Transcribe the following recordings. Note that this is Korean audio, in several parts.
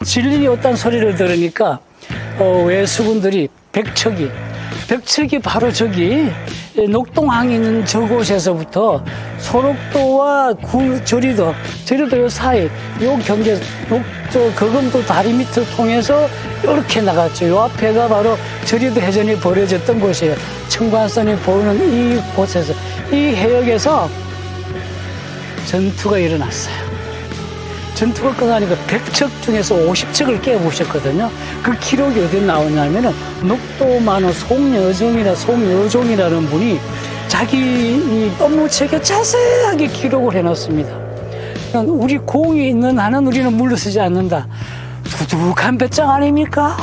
진린이 없다는 소리를 들으니까 외수군들이 백척이 바로 저기 녹동항에 있는 저곳에서부터 소록도와 저리도 요 사이 요 경계 거금도 다리 밑을 통해서 이렇게 나갔죠. 요 앞에가 바로 저리도 해전이 벌어졌던 곳이에요. 청관선이 보이는 이곳에서 이 해역에서 전투가 일어났어요. 전투가 끝나니까 100척 중에서 50척을 깨부셨거든요. 그 기록이 어디 나오냐면은 녹도만호 송여종이라는 분이 자기 이 업무책에 자세하게 기록을 해놨습니다. 우리 공이 있는 한은 우리는 물러서지 않는다. 두둑한 배짱 아닙니까?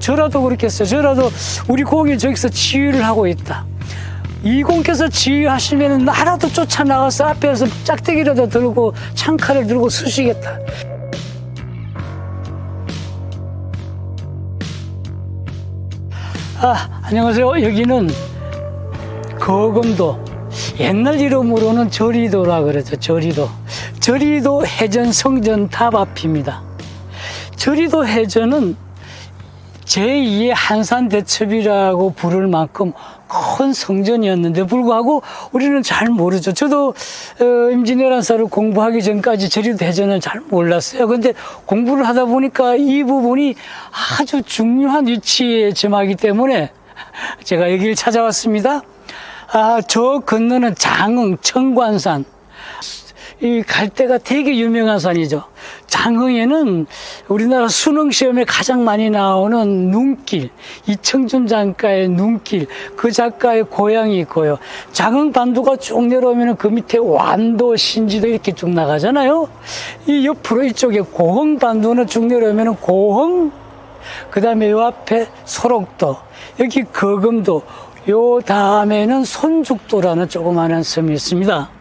저라도 그렇겠어요. 저라도 우리 공이 저기서 지휘를 하고 있다. 이 공께서 지휘하시면 나라도 쫓아나가서 앞에서 짝대기라도 들고 창칼을 들고 쑤시겠다. 안녕하세요. 여기는 거금도, 옛날 이름으로는 저리도라 그러죠. 저리도 해전 성전 답 앞입니다. 저리도 해전은 제2의 한산대첩이라고 부를 만큼 큰 성전이었는데 불구하고 우리는 잘 모르죠. 저도 임진왜란사를 공부하기 전까지 저리도 해전을 잘 몰랐어요. 근데 공부를 하다 보니까 이 부분이 아주 중요한 위치에 점하기 때문에 제가 여기를 찾아왔습니다. 저 건너는 장흥, 청관산. 이 갈대가 되게 유명한 산이죠. 장흥에는 우리나라 수능 시험에 가장 많이 나오는 눈길, 이청준 작가의 눈길, 그 작가의 고향이 있고요. 장흥 반도가 쭉 내려오면 그 밑에 완도, 신지도 이렇게 쭉 나가잖아요. 이 옆으로 이쪽에 고흥 반도는 쭉 내려오면 고흥, 그 다음에 요 앞에 소록도, 여기 거금도, 요 다음에는 손죽도라는 조그마한 섬이 있습니다.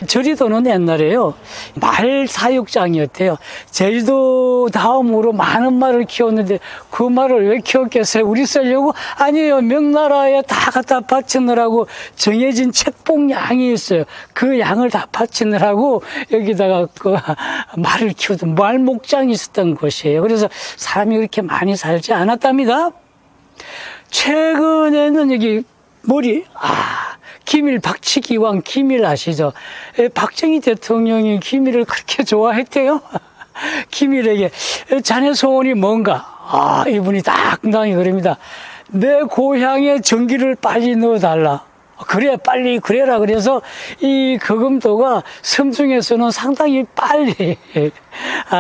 저리도는 옛날에요, 말 사육장이었대요. 제주도 다음으로 많은 말을 키웠는데 그 말을 왜 키웠겠어요? 우리 쓰려고? 아니에요. 명나라에 다 갖다 바치느라고 정해진 책봉량이 있어요. 그 양을 다 바치느라고 여기다가 그 말을 키우던 말 목장이 있었던 곳이에요. 그래서 사람이 그렇게 많이 살지 않았답니다. 최근에는 여기 기밀, 박치기왕 기밀 아시죠? 박정희 대통령이 기밀을 그렇게 좋아했대요. 기밀에게 자네 소원이 뭔가? 이분이 당당히 그럽니다. 내 고향에 전기를 빨리 넣어달라. 그래, 빨리 그래라. 그래서 이 거금도가 섬 중에서는 상당히 빨리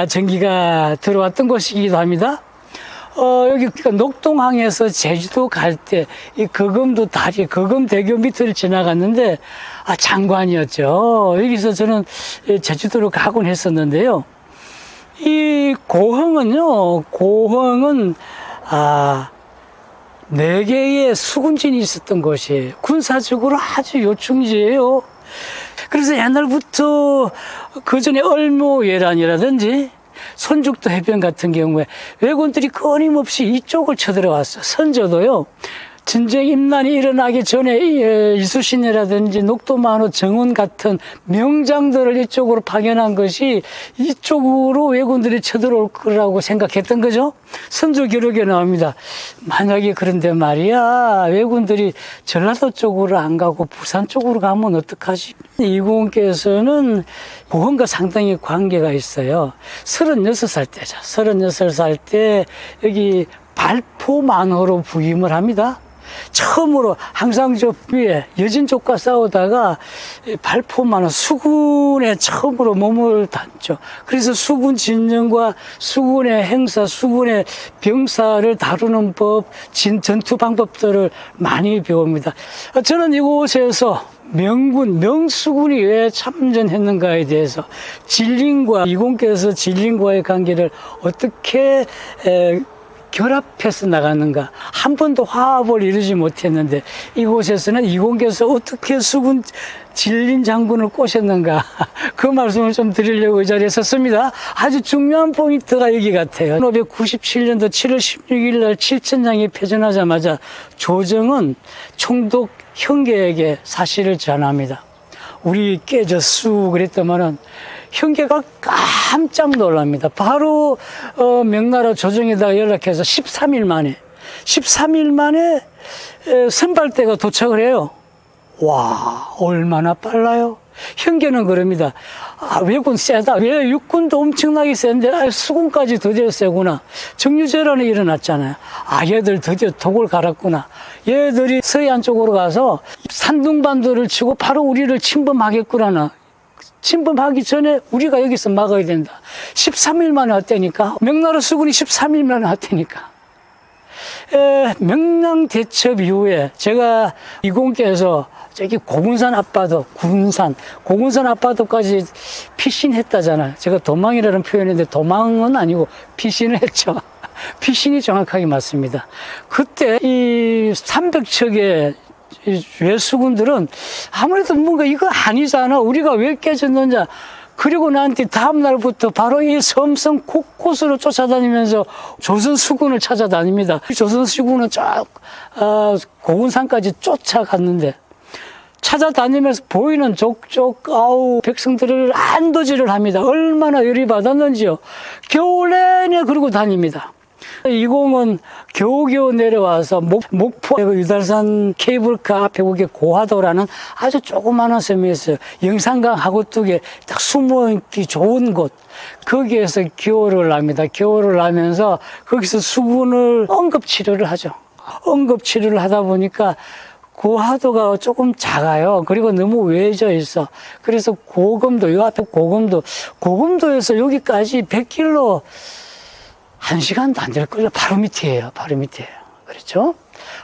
전기가 들어왔던 곳이기도 합니다. 여기 녹동항에서 제주도 갈 때 이 거금도 다리, 거금대교 밑을 지나갔는데 장관이었죠. 여기서 저는 제주도로 가곤 했었는데요. 이 고흥은 4개의 수군진이 있었던 곳이에요. 군사적으로 아주 요충지예요. 그래서 옛날부터 그 전에 얼모예란이라든지 손죽도 해변 같은 경우에 왜군들이 끊임없이 이쪽을 쳐들어왔어요. 선조도요, 전쟁 임난이 일어나기 전에 이수신이라든지 녹도만호, 정운 같은 명장들을 이쪽으로 파견한 것이 이쪽으로 왜군들이 쳐들어올 거라고 생각했던 거죠. 선조 기록에 나옵니다. 만약에 그런데 말이야, 왜군들이 전라도 쪽으로 안 가고 부산 쪽으로 가면 어떡하지? 이공께서는 고흥과 상당히 관계가 있어요. 36살 때죠. 36살 때 여기 발포만호로 부임을 합니다. 처음으로 항상 저 위에 여진족과 싸우다가 발포만호 수군에 처음으로 몸을 닿죠. 그래서 수군 진영과 수군의 행사, 수군의 병사를 다루는 법, 전투 방법들을 많이 배웁니다. 저는 이곳에서 명수군이 왜 참전했는가에 대해서 이공께서 진린과의 관계를 어떻게 결합해서 나갔는가, 한 번도 화합을 이루지 못했는데 이곳에서는 이공께서 어떻게 수군 진린 장군을 꼬셨는가, 그 말씀을 좀 드리려고 이 자리에 섰습니다. 아주 중요한 포인트가 여기 같아요. 1597년도 7월 16일 날 칠천장이 패전하자마자 조정은 총독 형계에게 사실을 전합니다. 우리 깨졌수 그랬더만은 형제가 깜짝 놀랍니다. 바로 명나라 조정에다가 연락해서 13일 만에 선발대가 도착을 해요. 와, 얼마나 빨라요. 형제는 그럽니다. 아, 왜군 세다. 왜 육군도 엄청나게 센데 수군까지 드디어 세구나. 정유재란이 일어났잖아요. 아, 얘들 드디어 독을 갈았구나. 얘들이 서해안 쪽으로 가서 산둥반도를 치고 바로 우리를 침범하겠구나. 침범하기 전에 우리가 여기서 막아야 된다. 13일 만에 왔다니까. 명나라 수군이 13일 만에 왔다니까. 명량대첩 이후에 제가 이공께서 저기 고군산 앞바다, 고군산 앞바다까지 피신했다잖아요. 제가 도망이라는 표현인데 도망은 아니고 피신을 했죠. 피신이 정확하게 맞습니다. 그때 이 300척의 외수군들은 아무래도 뭔가 이거 아니잖아. 우리가 왜 깨졌느냐. 그리고 나한테 다음 날부터 바로 이 섬성 곳곳으로 쫓아다니면서 조선 수군을 찾아다닙니다. 조선 수군은 쫙 고군산까지 쫓아갔는데 찾아다니면서 보이는 족족 백성들을 안도질을 합니다. 얼마나 열이 받았는지요. 겨울 내내 그러고 다닙니다. 이공은 겨우겨우 내려와서 목포 유달산 케이블카 앞에 거기에 고하도라는 아주 조그마한 섬이 있어요. 영산강 하구뚝에 딱 숨어있기 좋은 곳. 거기에서 기호를 합니다. 기호를 하면서 거기서 수군을 응급치료를 하죠. 응급치료를 하다 보니까 고하도가 조금 작아요. 그리고 너무 외져 있어. 그래서 고검도, 요 앞에 고검도에서 여기까지 100km 1시간도 안 될걸요. 바로 밑이에요. 그렇죠?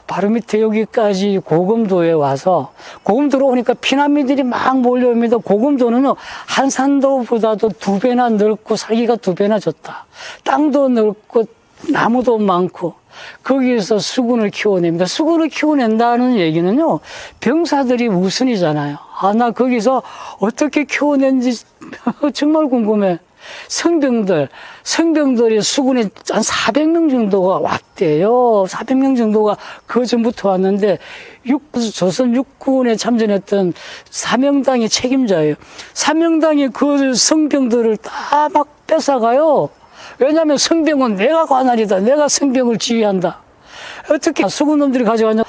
바로 밑에 여기까지 고검도에 와서, 고검도로 오니까 피난민들이 막 몰려옵니다. 고검도는 한산도보다도 2배나 넓고 살기가 2배나 좋다. 땅도 넓고 나무도 많고, 거기에서 수군을 키워냅니다. 수군을 키워낸다는 얘기는요, 병사들이 우선이잖아요. 아, 나 거기서 어떻게 키워낸지 정말 궁금해. 성병들이 수군에 한 400명 정도가 왔대요. 400명 정도가 그 전부터 왔는데, 조선 육군에 참전했던 사명당의 책임자예요. 사명당이 그 성병들을 다 막 뺏어가요. 왜냐하면 성병은 내가 관할이다. 내가 성병을 지휘한다. 어떻게 수군놈들이 가져가냐.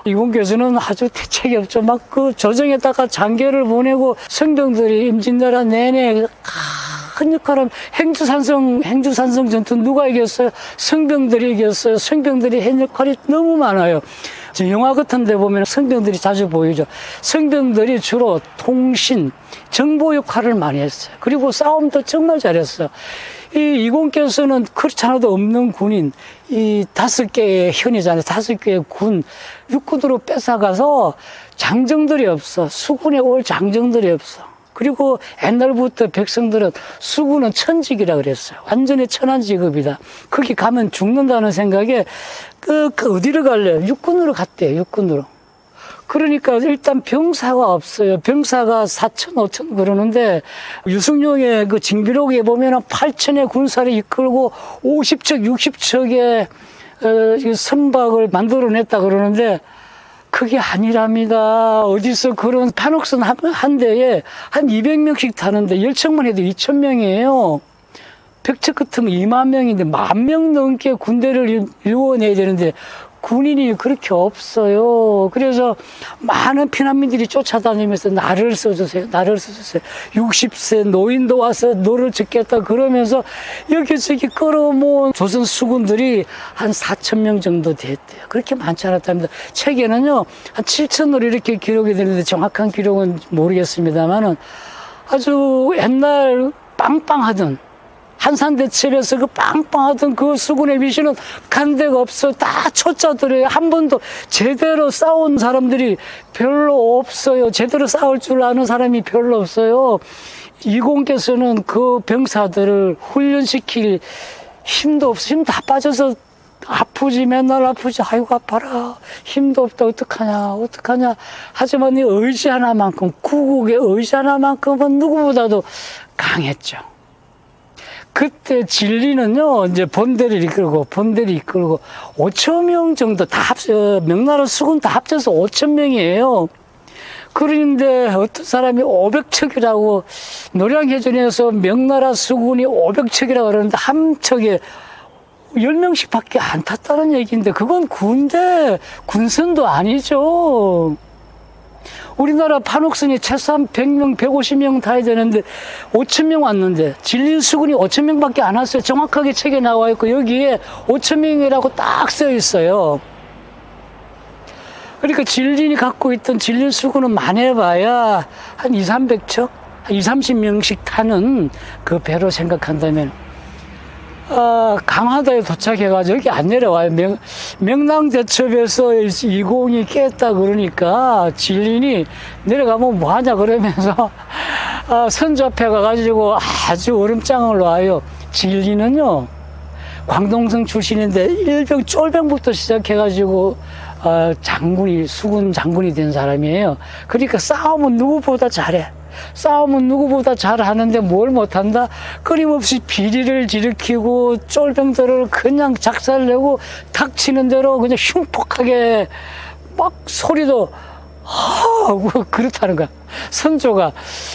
이공께서는 아주 대책이 없죠. 막 그 조정에다가 장교를 보내고 성병들이 임진왜란 내내 큰 역할을 행주산성 전투 누가 이겼어요? 성병들이 이겼어요. 성병들이 한 역할이 너무 많아요. 영화 같은 데 보면 성병들이 자주 보이죠. 성병들이 주로 통신, 정보 역할을 많이 했어요. 그리고 싸움도 정말 잘했어요. 이공께서는 그렇지 않아도 없는 군인, 이 5개의 현이잖아요. 5개의 군, 육군으로 뺏어가서 장정들이 없어. 수군에 올 장정들이 없어. 그리고 옛날부터 백성들은 수군은 천직이라 그랬어요. 완전히 천한 직업이다. 거기 가면 죽는다는 생각에 어디로 갈래요? 육군으로 갔대요. 육군으로. 그러니까 일단 병사가 없어요. 병사가 4천, 5천 그러는데 유승룡의 그 징비록에 보면은 8천의 군사를 이끌고 50척, 60척의 선박을 만들어냈다 그러는데 그게 아니랍니다. 어디서 그런 판옥선 한 대에 한 200명씩 타는데 10척만 해도 2,000명이에요. 100척 같으면 2만 명인데 10,000명 넘게 군대를 이루어내야 되는데 군인이 그렇게 없어요. 그래서 많은 피난민들이 쫓아다니면서 나를 써주세요. 60세 노인도 와서 너를 짓겠다 그러면서 여기저기 끌어모은 조선 수군들이 한 4,000명 정도 됐대요. 그렇게 많지 않았답니다. 책에는요, 한 7,000으로 이렇게 기록이 되는데 정확한 기록은 모르겠습니다만은 아주 옛날 빵빵하던 한산대첩에서 그 빵빵하던 그 수군의 미신은 간 데가 없어. 다 초짜들이에요. 한 번도 제대로 싸운 사람들이 별로 없어요. 제대로 싸울 줄 아는 사람이 별로 없어요. 이공께서는 그 병사들을 훈련시킬 힘도 없어. 힘 다 빠져서 아프지, 맨날 아프지. 아이고, 아파라. 힘도 없다. 어떡하냐. 하지만 이 의지 하나만큼, 구국의 의지 하나만큼은 누구보다도 강했죠. 그때 진리는요, 이제 본대를 이끌고 5,000명 정도 다 명나라 수군 다 합쳐서 5,000명이에요. 그런데 어떤 사람이 500척이라고 노량해전에서 명나라 수군이 500척이라고 그러는데 한 척에 10명씩 밖에 안 탔다는 얘기인데 그건 군대, 군선도 아니죠. 우리나라 판옥선이 최소한 100명, 150명 타야 되는데 5,000명 왔는데 진린 수군이 5,000명 밖에 안 왔어요. 정확하게 책에 나와 있고 여기에 5,000명이라고 딱 써 있어요. 그러니까 진린이 갖고 있던 진린 수군은 많아봐야 한 200~300척, 20~30명씩 타는 그 배로 생각한다면 강화도에 도착해가지고 여기 안 내려와요. 명랑대첩에서 20이 깼다 그러니까 진린이 내려가면 뭐하냐 그러면서 선조 앞에 가가지고 아주 얼음장을 놔요. 진린은요 광동성 출신인데 일병 쫄병부터 시작해가지고 장군이 수군 장군이 된 사람이에요. 그러니까 싸움은 누구보다 잘해. 싸움은 누구보다 잘하는데 뭘 못한다? 끊임없이 비리를 일으키고 쫄병들을 그냥 작살내고 닥치는 대로 그냥 흉폭하게 막 소리도 하고 그렇다는 거야. 선조가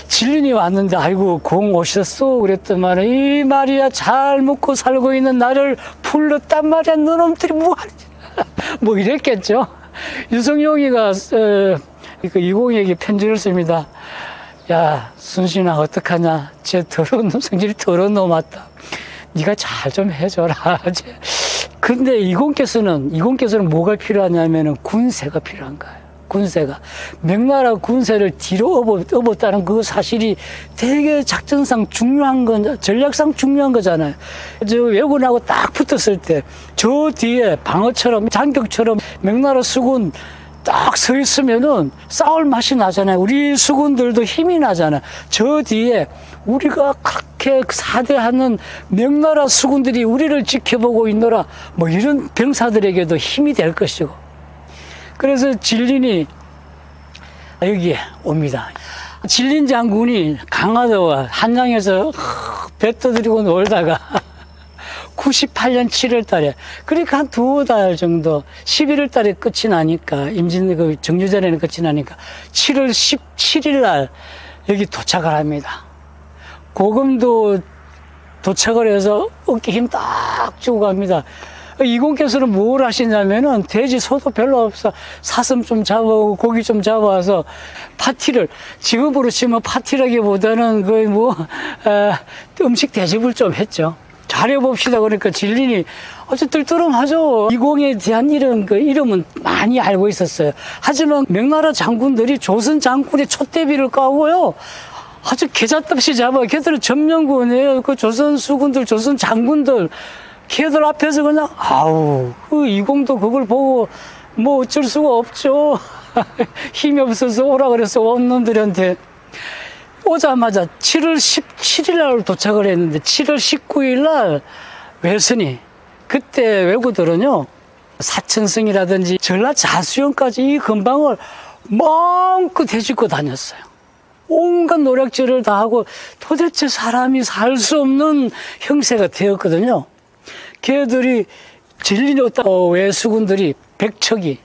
진린이 왔는데 아이고 공 오셨어 그랬더만 이 말이야 잘 먹고 살고 있는 나를 불렀단 말이야 너놈들이 뭐하냐 뭐 이랬겠죠. 유성룡이가 그 이공에게 편지를 씁니다. 야 순신아 어떡하냐 쟤 더러운 놈 성질이 더러운 놈 왔다. 네가 잘 좀 해줘라. 근데 이공께서는 뭐가 필요하냐면은 군세가 필요한 거예요. 군세가 명나라 군세를 뒤로 업었다는 그 사실이 되게 작전상 중요한 건 전략상 중요한 거잖아요. 저 왜군하고 딱 붙었을 때 저 뒤에 방어처럼 장격처럼 명나라 수군 딱 서 있으면은 싸울 맛이 나잖아요. 우리 수군들도 힘이 나잖아요. 저 뒤에 우리가 그렇게 사대하는 명나라 수군들이 우리를 지켜보고 있노라 뭐 이런 병사들에게도 힘이 될 것이고. 그래서 진린이 여기에 옵니다. 진린 장군이 강화도와 한양에서 배 떠들이고 놀다가 98년 7월 달에, 그러니까 한 2달 정도, 11월 달에 끝이 나니까, 정유전에는 끝이 나니까, 7월 17일 날 여기 도착을 합니다. 고금도 도착을 해서 어깨 힘 딱 주고 갑니다. 이공께서는 뭘 하시냐면은 돼지 소도 별로 없어. 사슴 좀 잡아오고 고기 좀 잡아와서 파티를, 지금으로 치면 파티라기보다는 거의 음식 대접을 좀 했죠. 잘해봅시다. 그러니까 진린이 어째 뜰뜰하죠. 이공에 대한 이름은 많이 알고 있었어요. 하지만 명나라 장군들이 조선 장군의 촛대비를 까고요. 아주 계잣없이 잡아. 걔들은 전면군이에요. 그 조선 수군들, 조선 장군들. 걔들 앞에서 그냥, 그 이공도 그걸 보고 뭐 어쩔 수가 없죠. 힘이 없어서 오라 그래서 온 놈들한테. 오자마자 7월 17일 날 도착을 했는데 7월 19일 날 외선이, 그때 왜구들은요 사천성이라든지 전라 자수영까지 이 근방을 마음껏 해집고 다녔어요. 온갖 노략질을 다 하고 도대체 사람이 살 수 없는 형세가 되었거든요. 걔들이 진린이 외수군들이 백척이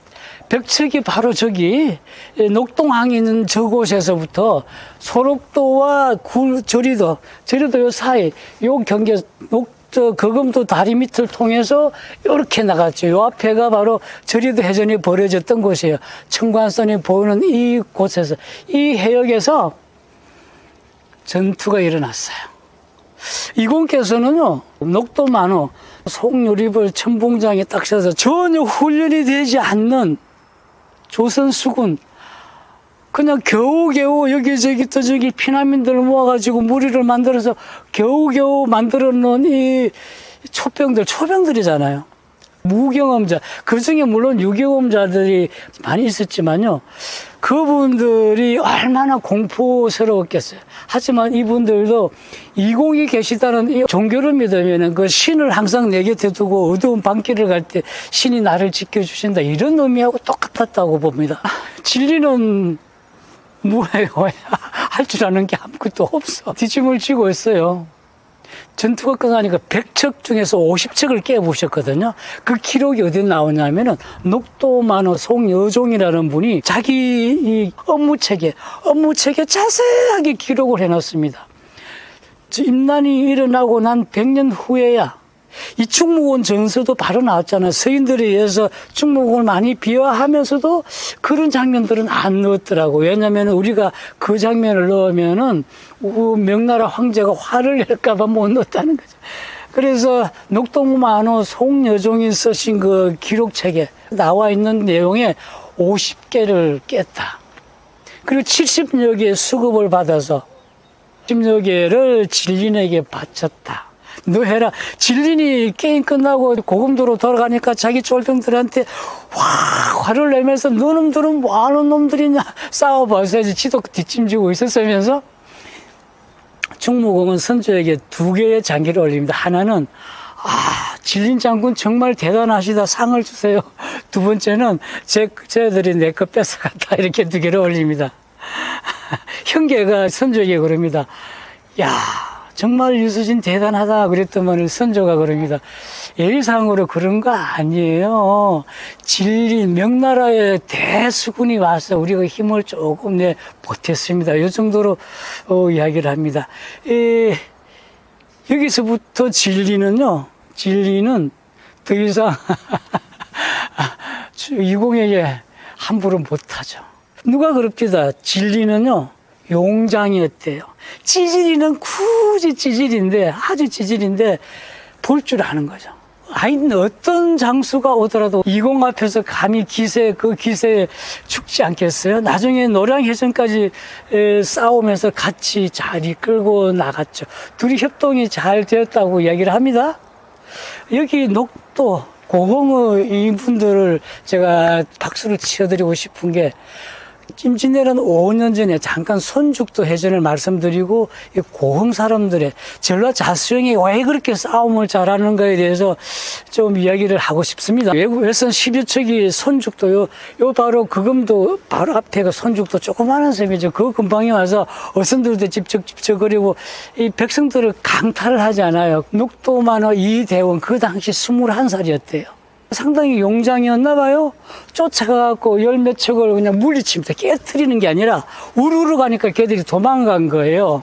바로 저기 녹동항이 있는 저곳에서부터 소록도와 저리도 요 사이 요 경계 거금도 다리 밑을 통해서 이렇게 나갔죠. 요 앞에가 바로 저리도 해전이 벌어졌던 곳이에요. 청관선이 보이는 이 곳에서, 이 해역에서 전투가 일어났어요. 이공께서는요 녹도만호 송유립을 천봉장에 딱 써서 전혀 훈련이 되지 않는 조선 수군, 그냥 겨우겨우 여기저기 또 저기 피난민들 모아가지고 무리를 만들어서 겨우겨우 만들어 놓은 이 초병들이잖아요. 무경험자, 그 중에 물론 유경험자들이 많이 있었지만요. 그분들이 얼마나 공포스러웠겠어요. 하지만 이분들도 이공이 계시다는 이 종교를 믿으면 그 신을 항상 내 곁에 두고 어두운 밤길을 갈 때 신이 나를 지켜주신다, 이런 의미하고 똑같았다고 봅니다. 진리는 뭐예요? 할 줄 아는 게 아무것도 없어. 뒤짐을 지고 있어요. 전투가 끝나니까 100척 중에서 50척을 깨부셨거든요. 그 기록이 어디 나오냐면은 녹도만호 송여종이라는 분이 자기 이 업무책에 자세하게 기록을 해놨습니다. 임난이 일어나고 난 100년 후에야 이 충무공 전서도 바로 나왔잖아요. 서인들에 의해서 충무공을 많이 비하하면서도 그런 장면들은 안 넣었더라고. 왜냐하면 우리가 그 장면을 넣으면은 명나라 황제가 화를 낼까봐 못 넣었다는 거죠. 그래서 녹동만호 송여종이 쓰신 그 기록책에 나와 있는 내용에 50개를 깼다. 그리고 70여 개의 수급을 받아서 10여 개를 진린에게 바쳤다. 너 해라. 진린이 게임 끝나고 고금도로 돌아가니까 자기 쫄병들한테 화를 내면서 너놈들은 뭐하는 놈들이냐 싸워봐서 지도 뒷짐지고 있었으면서 충무공은 선조에게 2개의 장기를 올립니다. 하나는 진린 장군 정말 대단하시다, 상을 주세요. 2번째는 쟤들이 내 거 뺏어갔다, 이렇게 2개를 올립니다. 형제가 선조에게 그럽니다. 야, 정말 유수진 대단하다 그랬더만 선조가 그럽니다. 예의상으로 그런 거 아니에요. 진리 명나라의 대수군이 와서 우리가 힘을 조금 보탰습니다. 이 정도로 이야기를 합니다. 여기서부터 진리는 더 이상 이공에게 함부로 못하죠. 누가 그럽니다. 진리는요 용장이었대요. 찌질이는 굳이 찌질인데, 아주 찌질인데 볼 줄 아는 거죠. 어떤 장수가 오더라도 이공 앞에서 감히 그 기세에 죽지 않겠어요? 나중에 노량해전까지 싸우면서 같이 잘 이끌고 나갔죠. 둘이 협동이 잘 되었다고 이야기를 합니다. 여기 녹도 고흥의 이분들을 제가 박수를 치어드리고 싶은 게, 임진왜란 5년 전에 잠깐 손죽도 해전을 말씀드리고, 이 고흥 사람들의 전라자수형이 왜 그렇게 싸움을 잘하는가에 대해서 좀 이야기를 하고 싶습니다. 외국 외선 12척이 손죽도요, 바로 그금도 바로 앞에가 손죽도 조그마한 섬이죠. 그 근방에 와서 어선들도 집적거리고 이 백성들을 강탈을 하지 않아요. 녹도만호 이대원 그 당시 21살이었대요. 상당히 용장이었나 봐요. 쫓아가갖고 10몇 척을 그냥 물리칩니다. 깨트리는 게 아니라 우르르 가니까 걔들이 도망간 거예요.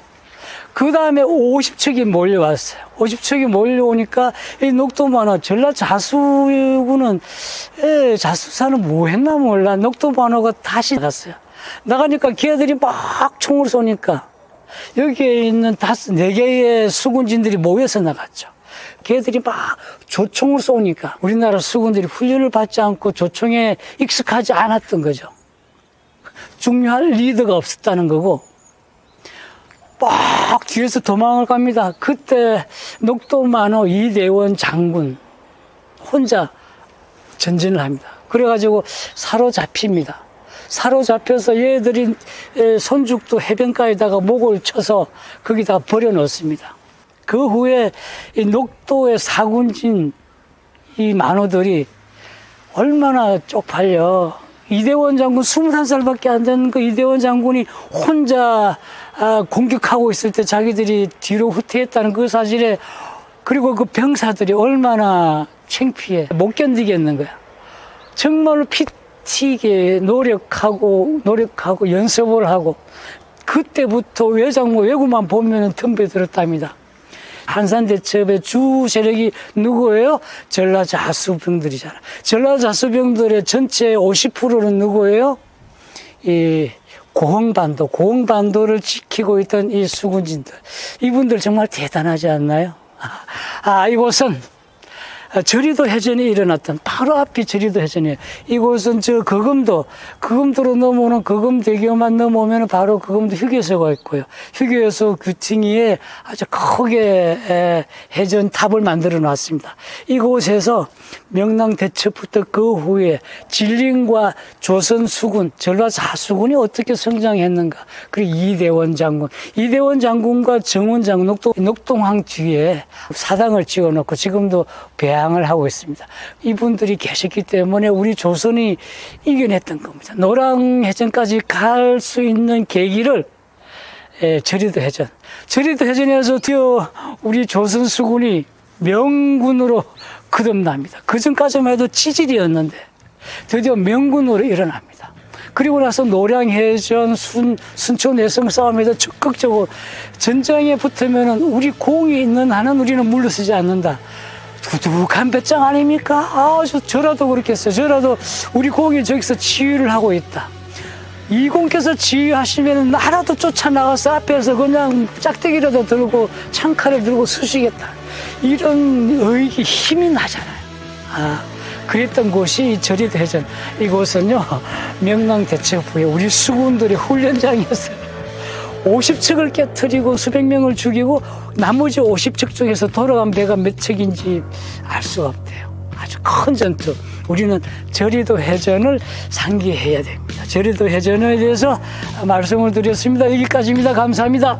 그 다음에 50척이 몰려왔어요. 50척이 몰려오니까 이 녹도만호 전라자수군은 자수사는 뭐 했나 몰라. 녹도만호가 다시 나갔어요. 나가니까 걔들이 막 총을 쏘니까 여기에 있는 4개의 수군진들이 모여서 나갔죠. 걔들이 막 조총을 쏘니까 우리나라 수군들이 훈련을 받지 않고 조총에 익숙하지 않았던 거죠. 중요한 리더가 없었다는 거고 막 뒤에서 도망을 갑니다. 그때 녹도만호 이대원 장군 혼자 전진을 합니다. 그래가지고 사로잡힙니다. 사로잡혀서 얘들이 손죽도 해변가에다가 목을 쳐서 거기다 버려놓습니다. 그 후에 이 녹도의 사군진 이 만호들이 얼마나 쪽팔려. 이대원 장군 21살밖에 안 되는 그 이대원 장군이 혼자 공격하고 있을 때 자기들이 뒤로 후퇴했다는 그 사실에, 그리고 그 병사들이 얼마나 창피해 못 견디겠는 거야. 정말로 피 튀게 노력하고 연습을 하고, 그때부터 외구만 보면은 덤벼들었답니다. 한산대첩의 주 세력이 누구예요? 전라자수병들이잖아. 전라자수병들의 전체 50%는 누구예요? 이 고흥반도를 지키고 있던 이 수군진들. 이분들 정말 대단하지 않나요? 이곳은 저리도 해전이 일어났던 바로 앞이 저리도 해전이에요. 이곳은 거금도로 넘어오는 거금대교만 넘어오면 바로 거금도 휴게소가 있고요. 휴게소 규팅위에 아주 크게 해전탑을 만들어 놨습니다. 이곳에서 명랑대첩부터 그 후에 진린과 조선수군, 전라자수군이 어떻게 성장했는가. 그리고 이대원 장군과 정원 장군, 녹동항 뒤에 사당을 지어놓고 지금도 배양을 하고 있습니다. 이분들이 계셨기 때문에 우리 조선이 이겨냈던 겁니다. 노량해전까지 갈 수 있는 계기를 저리도 해전. 저리도 해전에서 드디어 우리 조선 수군이 명군으로 거듭납니다. 그 전까지만 해도 찌질이었는데 드디어 명군으로 일어납니다. 그리고 나서 노량해전, 순천 내성 싸움에서 적극적으로 전장에 붙으면은 우리 공이 있는 한은 우리는 물러서지 않는다. 두둑한 배짱 아닙니까? 저라도 그렇겠어요. 저라도 우리 공이 저기서 지휘를 하고 있다. 이 공께서 지휘하시면 나라도 쫓아나가서 앞에서 그냥 짝대기라도 들고 창칼을 들고 쑤시겠다. 이런 의기 힘이 나잖아요. 그랬던 곳이 저리도 해전. 이곳은요, 명랑대책 후에 우리 수군들의 훈련장이었어요. 50척을 깨트리고 수백 명을 죽이고 나머지 50척 중에서 돌아간 배가 몇 척인지 알 수가 없대요. 아주 큰 전투. 우리는 저리도 해전을 상기해야 됩니다. 저리도 해전에 대해서 말씀을 드렸습니다. 여기까지입니다. 감사합니다.